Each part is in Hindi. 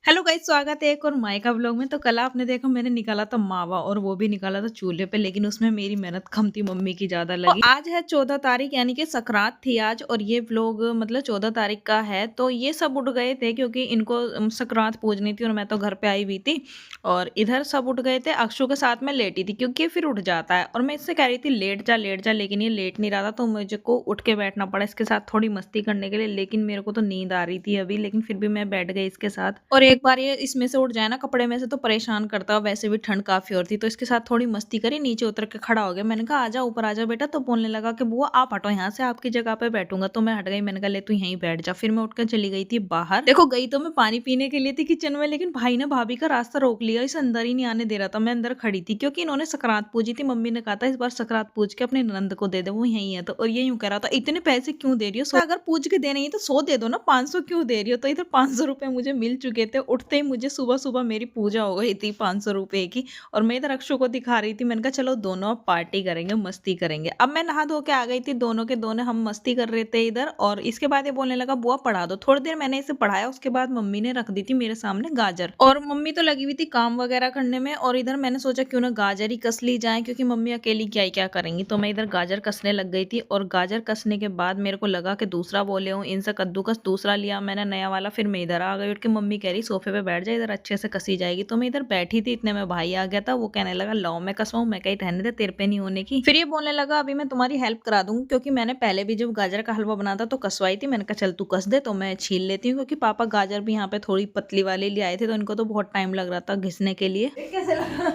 हेलो गाइस, स्वागत है एक और मायका व्लॉग में। तो कल आपने देखा मैंने निकाला था मावा और वो भी निकाला था चूल्हे पे, लेकिन उसमें मेरी मेहनत कम थी, मम्मी की ज्यादा लगी। आज है 14 तारीख यानी कि सकरात थी आज, और ये व्लॉग मतलब 14 तारीख का है। तो ये सब उठ गए थे क्योंकि इनको सकरात पूजनी थी और मैं तो घर पे आई हुई थी। और इधर सब उठ गए थे, अक्षु के साथ में लेटी थी क्योंकि ये फिर उठ जाता है। और मैं इससे कह रही थी लेट जा, लेकिन ये लेट नहीं रहा था, तो मुझे को उठ के बैठना पड़ा इसके साथ थोड़ी मस्ती करने के लिए। लेकिन मेरे को तो नींद आ रही थी अभी, लेकिन फिर भी मैं बैठ गई इसके साथ। और एक बार ये इसमें से उठ जाए ना कपड़े में से तो परेशान करता, वैसे भी ठंड काफी और थी, तो इसके साथ थोड़ी मस्ती करी, नीचे उतर के खड़ा हो गया। मैंने कहा आजा ऊपर आजा बेटा, तो बोलने लगा कि बुआ आप हटो यहाँ से, आपकी जगह पे बैठूंगा। तो मैं हट गई, मैंने कहा ले तू यहीं बैठ जा। फिर मैं उठकर चली गई थी बाहर। देखो गई तो मैं पानी पीने के लिए थी किचन में, लेकिन भाई ने भाभी का रास्ता रोक लिया, इसे अंदर ही नहीं आने दे रहा था। मैं अंदर खड़ी थी क्योंकि इन्होंने सकरात पूजी थी। मम्मी ने कहा था इस बार सकरात पूज के अपने ननद को दे दे, वो यही है। तो और ये यूं कह रहा था इतने पैसे क्यों दे रही हो, अगर पूज के देने ही तो 100 दे दो ना, 500 क्यों दे रही हो। तो इधर 500 रुपए मुझे मिल चुके थे। उठते ही मुझे सुबह सुबह मेरी पूजा हो गई थी 500 रुपए की। और मैं इधर अक्षु को दिखा रही थी, मैंने कहा चलो दोनों अब पार्टी करेंगे, मस्ती करेंगे। अब मैं नहा धो के आ गई थी, दोनों के दोनों हम मस्ती कर रहे थे इधर। और इसके बाद ये बोलने लगा बुआ पढ़ा दो। थोड़ी देर मैंने इसे पढ़ाया, उसके बाद मम्मी ने रख दी थी मेरे सामने गाजर, और मम्मी तो लगी हुई थी काम वगैरह करने में। और इधर मैंने सोचा क्यों ना गाजर ही कस ली जाए, क्योंकि मम्मी अकेली क्या ही क्या करेंगी। तो मैं इधर गाजर कसने लग गई थी। और गाजर कसने के बाद मेरे को लगा कि दूसरा बोले हूँ, इनसे कद्दूकस दूसरा लिया मैंने नया वाला। फिर मैं इधर आ गई उठ के, मम्मी कह रही सोफे पे बैठ जाए, इधर अच्छे से कसी जाएगी। तो मैं इधर बैठी थी, इतने में भाई आ गया था। वो कहने लगा लाओ मैं कसवाऊं। मैं कही रहने दे, तेरे पे नहीं होने की। फिर ये बोलने लगा अभी मैं तुम्हारी हेल्प करा दूंगी, क्योंकि मैंने पहले भी जब गाजर का हलवा बना था तो कसवाई थी। मैंने कहा चल तू कस दे, तो मैं छील लेती हूँ, क्योंकि पापा गाजर भी यहाँ पे थोड़ी पतली वाली ले आए थे, तो इनको तो बहुत टाइम लग रहा था घिसने के लिए। कैसे लगा?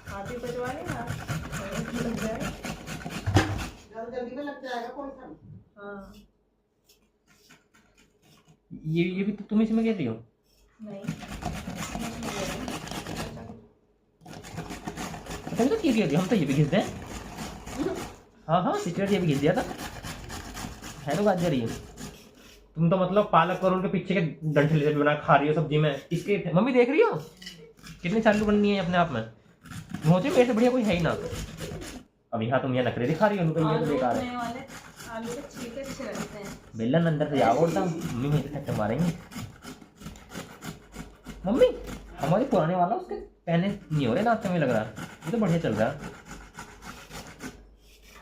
हाथी पचवा लेना, लग जाए। जल्दी में लग जाएगा कोई सा। हाँ। ये भी तो तुम इसमें कहती हो। नहीं तुम तो ये कहती हो, हम तो ये भी घिस दें। हाँ हाँ सिचुएट ये भी घिस दिया था। है तो गाजर ही। तुम तो मतलब पालक और उनके पीछे के डंठल जैसे बना खा रही हो सब्जी में। इसके मम्मी देख रही हो कितनी चालू बननी है अपने आप में। मुझे मेरे से बढ़िया कोई है ही ना। अब यहाँ तुम यहाँ नखरे दिखा रही हो, उनको ये तो बेकार है। आलू के छिलके अच्छे लगते हैं। बेलन अंदर से जाओ बोलता मम्मी मुझे ठक्कर मारेंगे। मम्मी हमारे पुराने वाला उसके पहने नहीं हो रहे नाश्ते में लग रहा है, ये तो बढ़िया चल रहा है।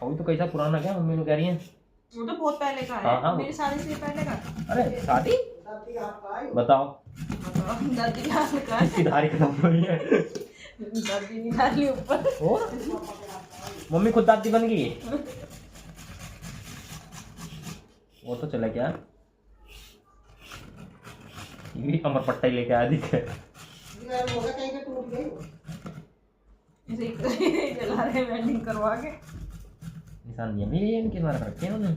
अभी तो कैसा पुराना क्या मम्मी कह रही है। वो तो बहुत पहले का है। हाँ हाँ मेरी शादी से पहले का। अरे शादी बताओ। दादी का है। सिधारी खत्म हुई है। दादी नहीं डाली ऊपर। और मम्मी खुद दादी बन गई। वो तो चला क्या, ये भी कमर पट्टा ही लेके आया दिखे। चला रहे वेल्डिंग करवा के। निशान दिया भी ये इनके द्वारा रखे हैं उन्होंने।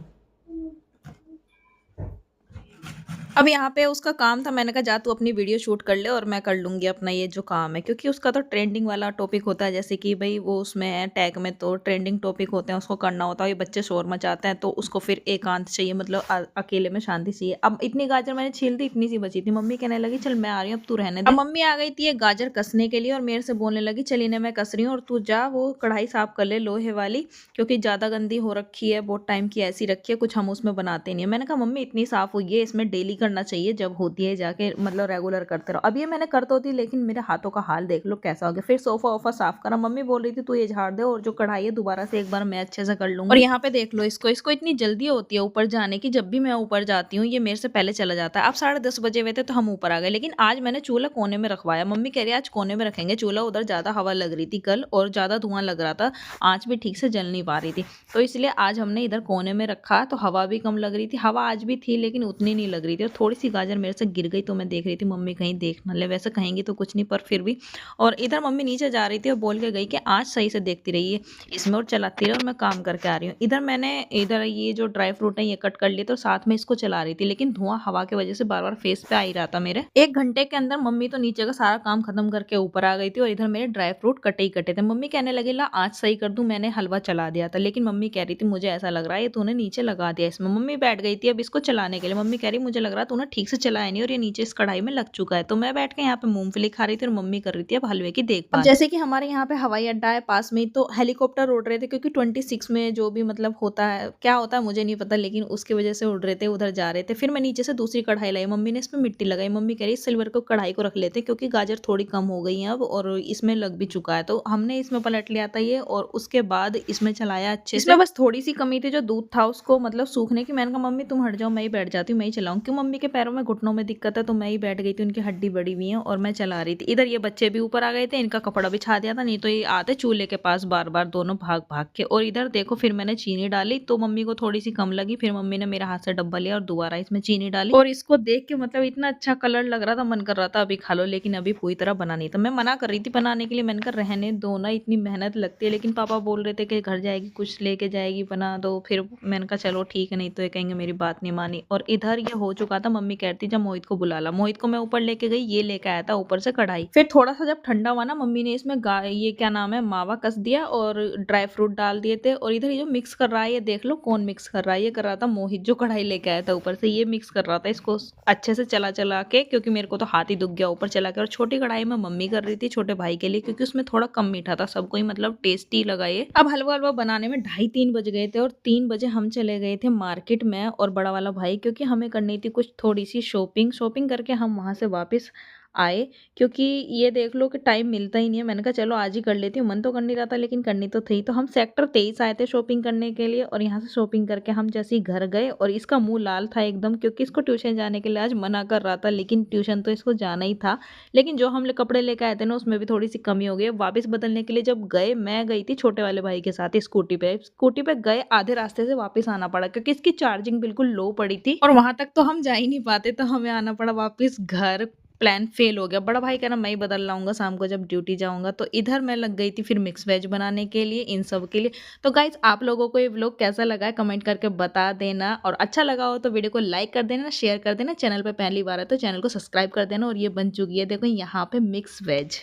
अब यहाँ पे उसका काम था, मैंने कहा जा तू अपनी वीडियो शूट कर ले और मैं कर लूंगी अपना ये जो काम है, क्योंकि उसका तो ट्रेंडिंग वाला टॉपिक होता है। जैसे कि भाई वो उसमें है टैग में, तो ट्रेंडिंग टॉपिक होते हैं, उसको करना होता है। ये बच्चे शोर मचाते हैं तो उसको फिर एकांत चाहिए, मतलब अकेले में शांति चाहिए। अब इतनी गाजर मैंने छील दी, इतनी सी बची थी। मम्मी कहने लगी चल मैं आ रही हूँ, अब तू रहने दे। अब मम्मी आ गई थी ये गाजर कसने के लिए और मेरे से बोलने लगी चल इन्हें मैं कस रही हूँ और तू जा वो कढ़ाई साफ कर ले लोहे वाली, क्योंकि ज्यादा गंदी हो रखी है, बहुत टाइम की ऐसी रखी है, कुछ हम उसमें बनाते नहीं है। मैंने कहा मम्मी इतनी साफ हुई है, इसमें डेली करना चाहिए, जब होती है जाके मतलब रेगुलर करते रहो। अब ये मैंने कर तो दी, लेकिन मेरे हाथों का हाल देख लो कैसा हो गया। फिर सोफा वोफा साफ करा, मम्मी बोल रही थी तू ये झाड़ दे और जो कढ़ाई है दोबारा से एक बार मैं अच्छे से कर लूंगी। और यहाँ पे देख लो इसको इतनी जल्दी होती है ऊपर जाने की। जब भी मैं ऊपर जाती हूँ ये मेरे से पहले चला जाता है। अब 10:30 बजे हुए थे तो हम ऊपर आ गए, लेकिन आज मैंने चूल्हा कोने में रखवाया। मम्मी कह रही है आज कोने में रखेंगे चूल्हा, उधर ज्यादा हवा लग रही थी कल और ज्यादा धुआं लग रहा था, आँच भी ठीक से जल नहीं पा रही थी, तो इसलिए आज हमने इधर कोने में रखा। तो हवा भी कम लग रही थी, हवा आज भी थी लेकिन उतनी नहीं लग रही थी। और थोड़ी सी गाजर मेरे से गिर गई तो मैं देख रही थी मम्मी कहीं देख ना ले, वैसे कहेंगी तो कुछ नहीं पर फिर भी। और इधर मम्मी नीचे जा रही थी और बोल के गई कि आज सही से देखती रहिए इसमें और चलाती रही, और मैं काम करके आ रही हूँ। इधर मैंने इधर ये जो ड्राई फ्रूट है ये कट कर लिए, तो साथ में इसको चला रही थी, लेकिन धुआं हवा की वजह से बार बार फेस पे आ ही रहा था मेरे। 1 घंटे के अंदर मम्मी तो नीचे का सारा काम खत्म करके ऊपर आ गई थी, और इधर मेरे ड्राई फ्रूट कटे ही कटे थे। मम्मी कहने लगी ला आज सही कर दूं, मैंने हलवा चला दिया था, लेकिन मम्मी कह रही थी मुझे ऐसा लग रहा है ये तूने नीचे लगा दिया इसमें। मम्मी बैठ गई थी अब इसको चलाने के लिए। मम्मी कह रही मुझे लग रहा रहा तूने ठीक से चलाया नहीं और ये नीचे इस कढ़ाई में लग चुका है। तो मैं बैठ के यहाँ पे मूंगफली खा रही थी और मम्मी कर रही थी अब हलवे की देखभाल। अब जैसे कि हमारे यहाँ पे हवाई अड्डा है पास में, तो हेलीकॉप्टर उड़ रहे थे क्योंकि 26 में जो भी मतलब होता है, क्या होता है मुझे नहीं पता, लेकिन उसकी वजह से उड़ रहे थे, उधर जा रहे थे। फिर मैं नीचे से दूसरी कढ़ाई लाई, मम्मी ने इसमें मिट्टी लगाई। मम्मी कह रही सिल्वर को कढ़ाई को रख लेते क्योंकि गाजर थोड़ी कम हो गई है अब और इसमें लग भी चुका है। तो हमने इसमें पलट लिया था ये और उसके बाद इसमें चलाया अच्छे से। इसमें बस थोड़ी सी कमी थी जो दूध था उसको मतलब सूखने की। मैंने कहा मम्मी तुम हट जाओ, मैं ही बैठ जाती हूँ, मैं ही चलाऊँ। क्यों मम्मी के पैरों में घुटनों में दिक्कत है तो मैं ही बैठ गई थी, उनकी हड्डी बड़ी हुई है और मैं चला रही थी। इधर ये बच्चे भी ऊपर आ गए थे, इनका कपड़ा बिछा दिया था, नहीं तो ये आते चूल्हे के पास बार बार दोनों भाग भाग के। और इधर देखो फिर मैंने चीनी डाली तो मम्मी को थोड़ी सी कम लगी, फिर मम्मी ने मेरा हाथ से डब्बा लिया और दोबारा इसमें चीनी डाली। और इसको देख के मतलब इतना अच्छा कलर लग रहा था, मन कर रहा था अभी खा लो, लेकिन अभी पूरी तरह बना नहीं था। मैं मना कर रही थी बनाने के लिए, मैंने कहा रहने दो ना, इतनी मेहनत लगती है। लेकिन पापा बोल रहे थे कि घर जाएगी कुछ लेके जाएगी बना दो, फिर मैंने कहा चलो ठीक है, नहीं तो ये कहेंगे मेरी बात नहीं मानी। और इधर ये हो चुका था, मम्मी कहती जब मोहित को बुला ला। मोहित को मैं ऊपर लेके गई, ये लेके आया था ऊपर से कढ़ाई। फिर थोड़ा सा जब ठंडा हुआ ना, मम्मी ने इसमें ये क्या नाम है मावा कस दिया और ड्राई फ्रूट डाल दिए थे। और इधर ये जो मिक्स कर रहा है ये देख लो कौन मिक्स कर रहा है, ये कर रहा था मोहित जो कढ़ाई लेके आया था ऊपर से, ये मिक्स कर रहा था इसको अच्छे से चला चला के, क्योंकि मेरे को तो हाथ ही दुख गया ऊपर चला के। और छोटी कढ़ाई में मम्मी कर रही थी छोटे भाई के लिए, क्योंकि उसमें थोड़ा कम मीठा था, सबको ही मतलब टेस्टी लगा ये। अब हलवा हलवा बनाने में 2:30-3 बज गए थे और 3 बजे हम चले गए थे मार्केट में और बड़ा वाला भाई, क्योंकि हमें करनी थी कुछ थोड़ी सी शॉपिंग करके हम वहां से वापस आए। क्योंकि ये देख लो कि टाइम मिलता ही नहीं है, मैंने कहा चलो आज ही कर लेती हूँ, मन तो कर नहीं रहा था लेकिन करनी तो थी। तो हम सेक्टर 23 आए थे शॉपिंग करने के लिए और यहाँ से शॉपिंग करके हम जैसे ही घर गए और इसका मुंह लाल था एकदम, क्योंकि इसको ट्यूशन जाने के लिए आज मना कर रहा था, लेकिन ट्यूशन तो इसको जाना ही था। लेकिन जो हम कपड़े लेकर आए थे ना उसमें भी थोड़ी सी कमी हो गई। वापस बदलने के लिए जब गए, मैं गई थी छोटे वाले भाई के साथ स्कूटी पे गए, आधे रास्ते से वापस आना पड़ा क्योंकि इसकी चार्जिंग बिल्कुल लो पड़ी थी और वहां तक तो हम जा ही नहीं पाते, तो हमें आना पड़ा वापस घर। प्लान फेल हो गया। बड़ा भाई कह रहा मैं ही बदल लाऊंगा शाम को जब ड्यूटी जाऊंगा। तो इधर मैं लग गई थी फिर मिक्स वेज बनाने के लिए इन सब के लिए। तो गाइज आप लोगों को ये व्लॉग कैसा लगा है कमेंट करके बता देना, और अच्छा लगा हो तो वीडियो को लाइक कर देना, शेयर कर देना। चैनल पे पहली बार है तो चैनल को सब्सक्राइब कर देना। और ये बन चुकी है देखो यहाँ पे मिक्स वेज।